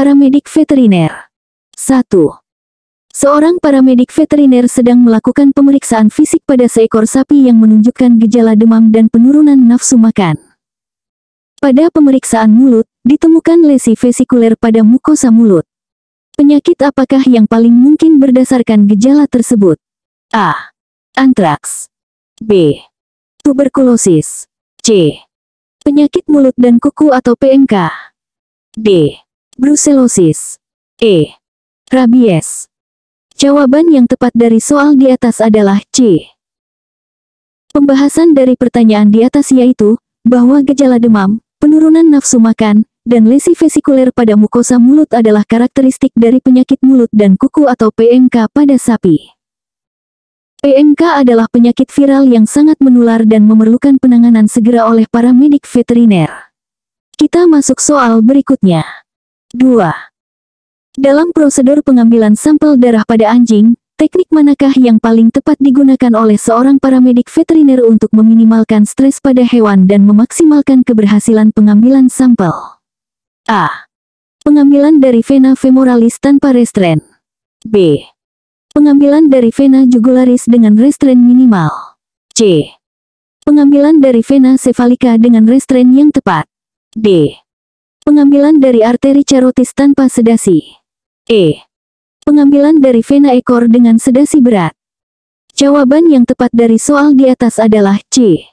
Paramedik veteriner. 1. Seorang paramedik veteriner sedang melakukan pemeriksaan fisik pada seekor sapi yang menunjukkan gejala demam dan penurunan nafsu makan. Pada pemeriksaan mulut, ditemukan lesi vesikuler pada mukosa mulut. Penyakit apakah yang paling mungkin berdasarkan gejala tersebut? A. Antraks. B. Tuberkulosis. C. Penyakit mulut dan kuku atau PMK. D. Brusellosis. E. Rabies. Jawaban yang tepat dari soal di atas adalah C. Pembahasan dari pertanyaan di atas yaitu, bahwa gejala demam, penurunan nafsu makan, dan lesi vesikuler pada mukosa mulut adalah karakteristik dari penyakit mulut dan kuku atau PMK pada sapi. PMK adalah penyakit viral yang sangat menular dan memerlukan penanganan segera oleh paramedik veteriner. Kita masuk soal berikutnya. 2. Dalam prosedur pengambilan sampel darah pada anjing, teknik manakah yang paling tepat digunakan oleh seorang paramedik veteriner untuk meminimalkan stres pada hewan dan memaksimalkan keberhasilan pengambilan sampel? A. Pengambilan dari vena femoralis tanpa restrain. B. Pengambilan dari vena jugularis dengan restrain minimal. C. Pengambilan dari vena cephalika dengan restrain yang tepat. D. Pengambilan dari arteri carotis tanpa sedasi. E. Pengambilan dari vena ekor dengan sedasi berat. Jawaban yang tepat dari soal di atas adalah C.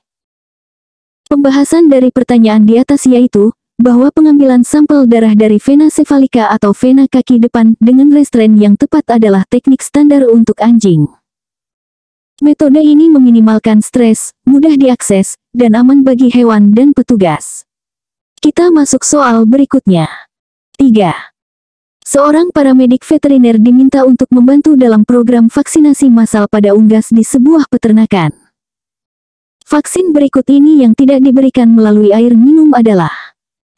Pembahasan dari pertanyaan di atas yaitu, bahwa pengambilan sampel darah dari vena cephalika atau vena kaki depan dengan restrain yang tepat adalah teknik standar untuk anjing. Metode ini meminimalkan stres, mudah diakses, dan aman bagi hewan dan petugas. Kita masuk soal berikutnya. 3. Seorang paramedik veteriner diminta untuk membantu dalam program vaksinasi massal pada unggas di sebuah peternakan. Vaksin berikut ini yang tidak diberikan melalui air minum adalah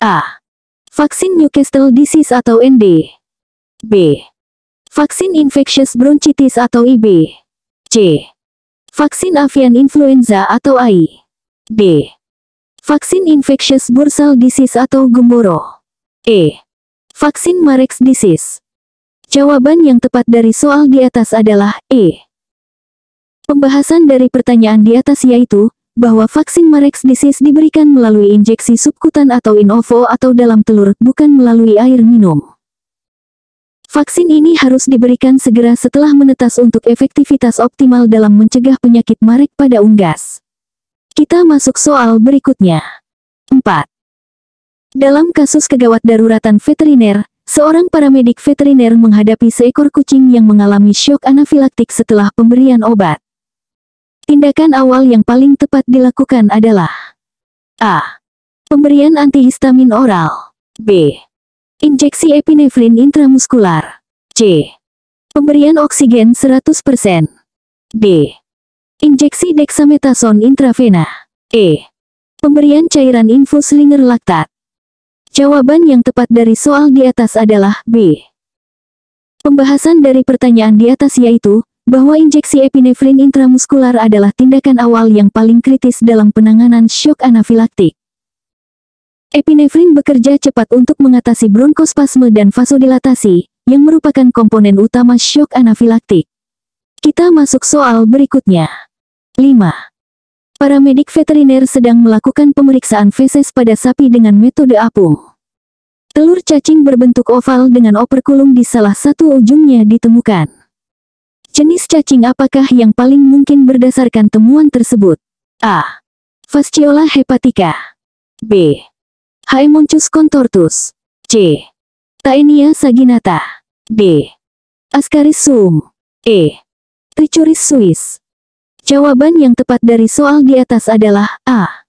A. Vaksin Newcastle disease atau ND. B. Vaksin infectious bronchitis atau IB. C. Vaksin avian influenza atau AI. D. Vaksin infectious bursal disease atau Gumboro. E. Vaksin Marek's disease. Jawaban yang tepat dari soal di atas adalah E. Pembahasan dari pertanyaan di atas yaitu, bahwa vaksin Marek's disease diberikan melalui injeksi subkutan atau in ovo atau dalam telur, bukan melalui air minum. Vaksin ini harus diberikan segera setelah menetas untuk efektivitas optimal dalam mencegah penyakit Marek pada unggas. Kita masuk soal berikutnya. 4. Dalam kasus kegawat daruratan veteriner, seorang paramedik veteriner menghadapi seekor kucing yang mengalami syok anafilaktik setelah pemberian obat. Tindakan awal yang paling tepat dilakukan adalah A. Pemberian antihistamin oral. B. Injeksi epinefrin intramuskular. C. Pemberian oksigen 100%. D. Injeksi dexamethasone intravena. E. Pemberian cairan infus linger laktat. Jawaban yang tepat dari soal di atas adalah B. Pembahasan dari pertanyaan di atas yaitu, bahwa injeksi epinefrin intramuskular adalah tindakan awal yang paling kritis dalam penanganan syok anafilaktik. Epinefrin bekerja cepat untuk mengatasi bronkospasme dan vasodilatasi, yang merupakan komponen utama syok anafilaktik. Kita masuk soal berikutnya. 5. Paramedik veteriner sedang melakukan pemeriksaan feses pada sapi dengan metode apung. Telur cacing berbentuk oval dengan operkulum di salah satu ujungnya ditemukan. Jenis cacing apakah yang paling mungkin berdasarkan temuan tersebut? A. Fasciola hepatica. B. Haemonchus contortus. C. Taenia saginata. D. Ascaris suum. E. Trichuris suis. Jawaban yang tepat dari soal di atas adalah A.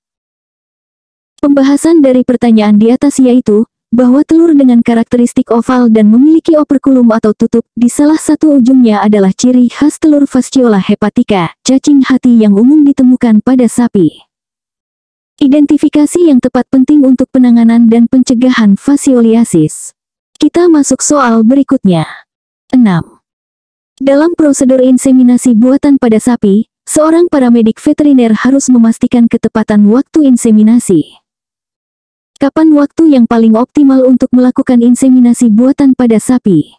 Pembahasan dari pertanyaan di atas yaitu, bahwa telur dengan karakteristik oval dan memiliki operkulum atau tutup di salah satu ujungnya adalah ciri khas telur Fasciola hepatica, cacing hati yang umum ditemukan pada sapi. Identifikasi yang tepat penting untuk penanganan dan pencegahan fascioliasis. Kita masuk soal berikutnya. 6. Dalam prosedur inseminasi buatan pada sapi, seorang paramedik veteriner harus memastikan ketepatan waktu inseminasi. Kapan waktu yang paling optimal untuk melakukan inseminasi buatan pada sapi?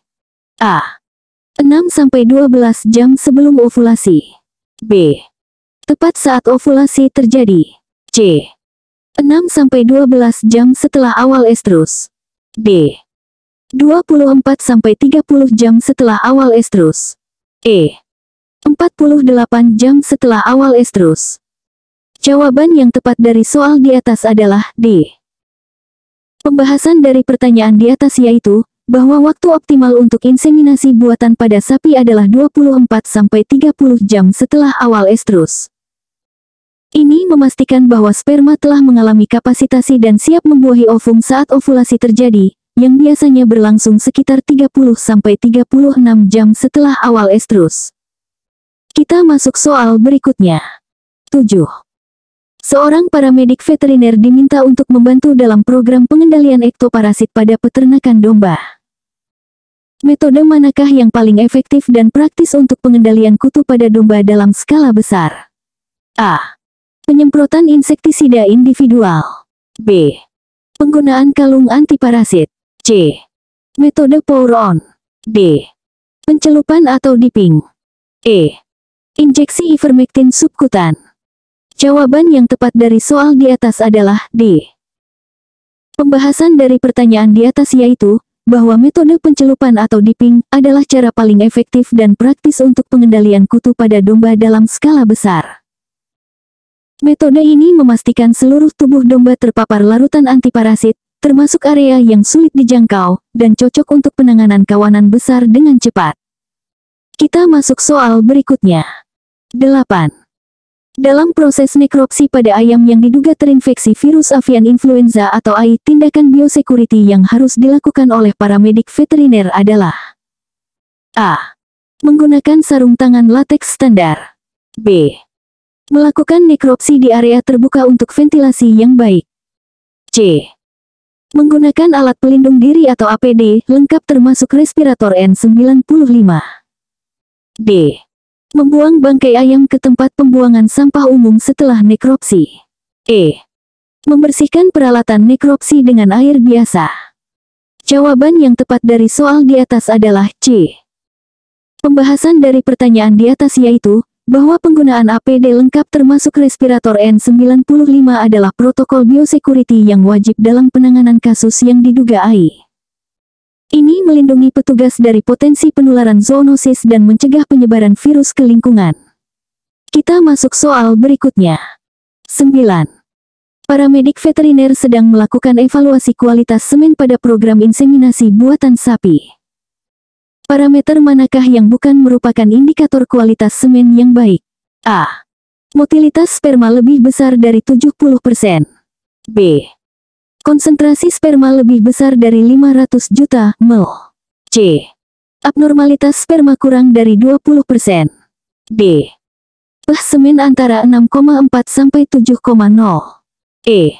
A. 6-12 jam sebelum ovulasi. B. Tepat saat ovulasi terjadi. C. 6-12 jam setelah awal estrus. D. 24-30 jam setelah awal estrus. E. 48 jam setelah awal estrus. Jawaban yang tepat dari soal di atas adalah D. Pembahasan dari pertanyaan di atas yaitu, bahwa waktu optimal untuk inseminasi buatan pada sapi adalah 24-30 jam setelah awal estrus. Ini memastikan bahwa sperma telah mengalami kapasitasi dan siap membuahi ovum saat ovulasi terjadi, yang biasanya berlangsung sekitar 30-36 jam setelah awal estrus. Kita masuk soal berikutnya. 7. Seorang paramedik veteriner diminta untuk membantu dalam program pengendalian ektoparasit pada peternakan domba. Metode manakah yang paling efektif dan praktis untuk pengendalian kutu pada domba dalam skala besar? A. Penyemprotan insektisida individual. B. Penggunaan kalung antiparasit. C. Metode pour-on. D. Pencelupan atau dipping. E. Injeksi ivermectin subkutan. Jawaban yang tepat dari soal di atas adalah D. Pembahasan dari pertanyaan di atas yaitu, bahwa metode pencelupan atau dipping adalah cara paling efektif dan praktis untuk pengendalian kutu pada domba dalam skala besar. Metode ini memastikan seluruh tubuh domba terpapar larutan antiparasit, termasuk area yang sulit dijangkau, dan cocok untuk penanganan kawanan besar dengan cepat. Kita masuk soal berikutnya. 8. Dalam proses nekropsi pada ayam yang diduga terinfeksi virus avian influenza atau AI, tindakan biosecurity yang harus dilakukan oleh paramedik veteriner adalah A. Menggunakan sarung tangan lateks standar. B. Melakukan nekropsi di area terbuka untuk ventilasi yang baik. C. Menggunakan alat pelindung diri atau APD lengkap termasuk respirator N95. D. Membuang bangkai ayam ke tempat pembuangan sampah umum setelah nekropsi. E. Membersihkan peralatan nekropsi dengan air biasa. Jawaban yang tepat dari soal di atas adalah C. Pembahasan dari pertanyaan di atas yaitu, bahwa penggunaan APD lengkap termasuk respirator N95 adalah protokol biosecurity yang wajib dalam penanganan kasus yang diduga AI. Ini melindungi petugas dari potensi penularan zoonosis dan mencegah penyebaran virus ke lingkungan. Kita masuk soal berikutnya. 9. Paramedik veteriner sedang melakukan evaluasi kualitas semen pada program inseminasi buatan sapi. Parameter manakah yang bukan merupakan indikator kualitas semen yang baik? A. Motilitas sperma lebih besar dari 70%. B. Konsentrasi sperma lebih besar dari 500 juta ml. C. Abnormalitas sperma kurang dari 20%. D. pH semen antara 6,4 sampai 7,0. E.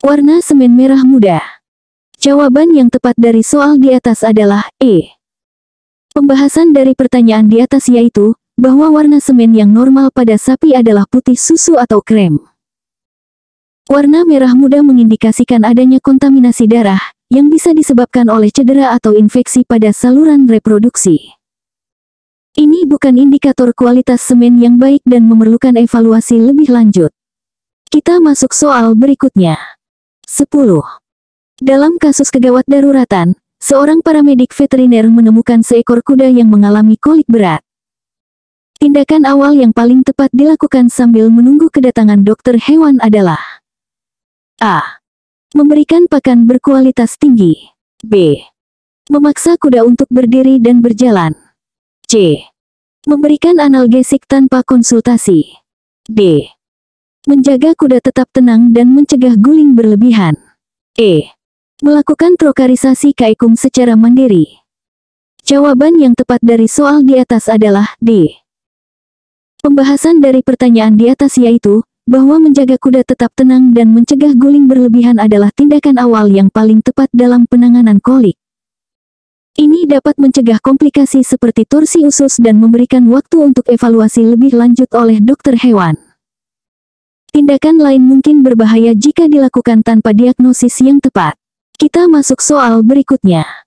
Warna semen merah muda. Jawaban yang tepat dari soal di atas adalah E. Pembahasan dari pertanyaan di atas yaitu, bahwa warna semen yang normal pada sapi adalah putih susu atau krem. Warna merah muda mengindikasikan adanya kontaminasi darah, yang bisa disebabkan oleh cedera atau infeksi pada saluran reproduksi. Ini bukan indikator kualitas semen yang baik dan memerlukan evaluasi lebih lanjut. Kita masuk soal berikutnya. 10. Dalam kasus kegawat daruratan, seorang paramedik veteriner menemukan seekor kuda yang mengalami kolik berat. Tindakan awal yang paling tepat dilakukan sambil menunggu kedatangan dokter hewan adalah A. Memberikan pakan berkualitas tinggi. B. Memaksa kuda untuk berdiri dan berjalan. C. Memberikan analgesik tanpa konsultasi. D. Menjaga kuda tetap tenang dan mencegah guling berlebihan. E. Melakukan trokarisasi kaikum secara mandiri. Jawaban yang tepat dari soal di atas adalah D. Pembahasan dari pertanyaan di atas yaitu, bahwa menjaga kuda tetap tenang dan mencegah guling berlebihan adalah tindakan awal yang paling tepat dalam penanganan kolik. Ini dapat mencegah komplikasi seperti torsi usus dan memberikan waktu untuk evaluasi lebih lanjut oleh dokter hewan. Tindakan lain mungkin berbahaya jika dilakukan tanpa diagnosis yang tepat. Kita masuk soal berikutnya.